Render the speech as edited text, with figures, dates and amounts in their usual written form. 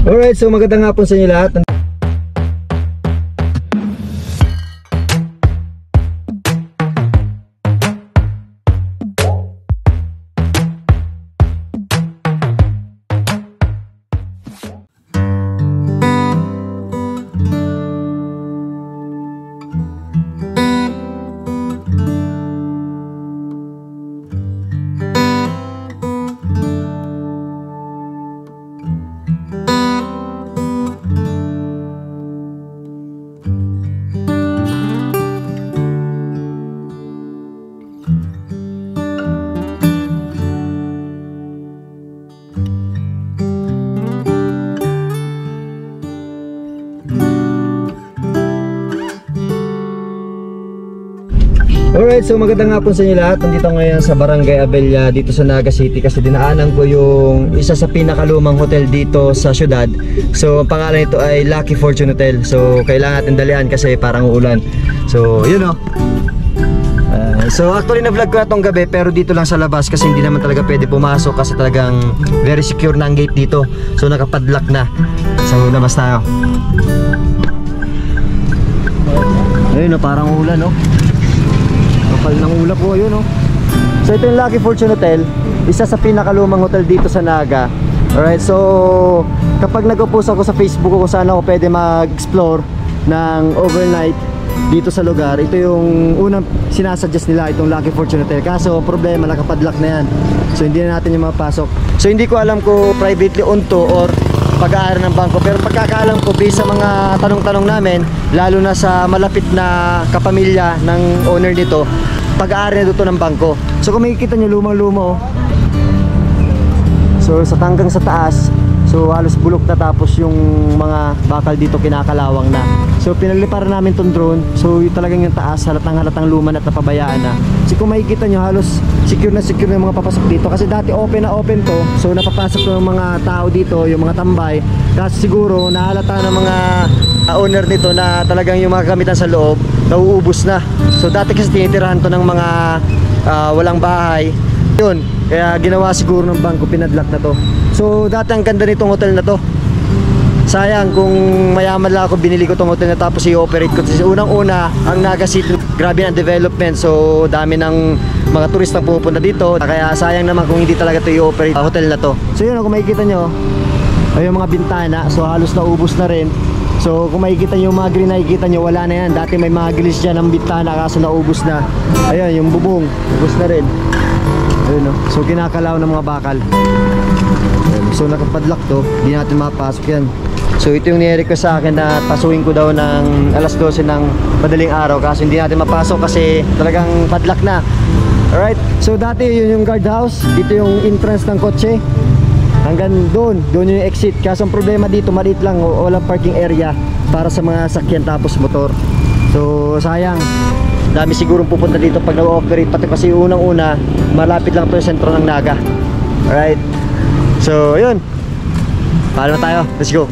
Alright, so magandang hapon sa inyo lahat. Alright, so magandang hapon sa inyo lahat. Nandito ngayon sa Barangay Abella dito sa Naga City kasi dinaanan ko yung isa sa pinakalumang hotel dito sa syudad. So ang pangalan nito ay Lucky Fortune Hotel. So kailangan natin dalian kasi parang uulan. So yun o. So actually na-vlog ko na tong gabi pero dito lang sa labas kasi hindi naman talaga pwede pumasok kasi talagang very secure na ang gate dito. So nakapadlock na. So labas tayo. Ayun o, parang ulan o. Kapal ng ulap po yun, oh. So ito yung Lucky Fortune Hotel, isa sa pinakalumang hotel dito sa Naga. Alright, so kapag nag-post ako sa Facebook ko kung saan ako pwede mag-explore ng overnight dito sa lugar, ito yung unang sinasuggest nila, itong Lucky Fortune Hotel. Kaso problema, nakapadlock na yan. So hindi na natin yung mapasok. So hindi ko alam kung privately owned to or pag-aari ng bangko, pero pagkakaalam ko based sa mga tanong-tanong namin, lalo na sa malapit na kapamilya ng owner nito, pag-aari na dito ng bangko. So kung makikita nyo, lumang-luma oh. So sa hanggang sa taas, so halos bulok na, tapos yung mga bakal dito kinakalawang na. So pinaliparan namin tong drone. So yung talagang yung taas, halatang luman at napabayaan na. So kung makikita nyo, halos secure na yung mga papasok dito. Kasi dati open na open to. So napapasok yung mga tao dito, yung mga tambay. Kasi siguro nahalata ng mga owner nito na talagang yung mga gamitan sa loob nauubos na. So dati kasi tinitirahan to ng mga walang bahay. Yun, kaya ginawa siguro ng bangko, pinadlock na to. So dati ang ganda nitong hotel na to. Sayang kung mayaman lang ako, binili ko tong hotel na tapos i-operate ko. Kasi unang-una, ang Naga City, grabe ang development. So dami ng mga turistang pupunta dito. Kaya sayang naman kung hindi talaga ito i-operate hotel na to. So yun, kung makikita nyo, ay yung mga bintana, so halos naubos na rin. So kung makikita nyo yung mga green, nakikita nyo, wala na yan. Dati may mga grills dyan ng bintana, kaso naubos na. Ayun, yung bubong, ubos na rin. Ayun, no? So kinakalaw ng mga bakal. Ayun. So nakapadlock to, hindi natin mapasok yan. So ito yung ni-request sa akin na pasuhin ko daw ng alas 12 ng madaling araw, kasi hindi natin mapasok kasi talagang padlock na. Alright, so dati yun yung guardhouse, dito yung entrance ng kotse. Hanggang doon yung exit. Kaso ang problema dito, maliit lang, walang parking area para sa mga sakyan tapos motor. So sayang, dami sigurong pupunta dito pag nag-operate. Pati kasi unang-una, malapit lang to yung sentro ng Naga. Alright, so yun, paalam na tayo, let's go.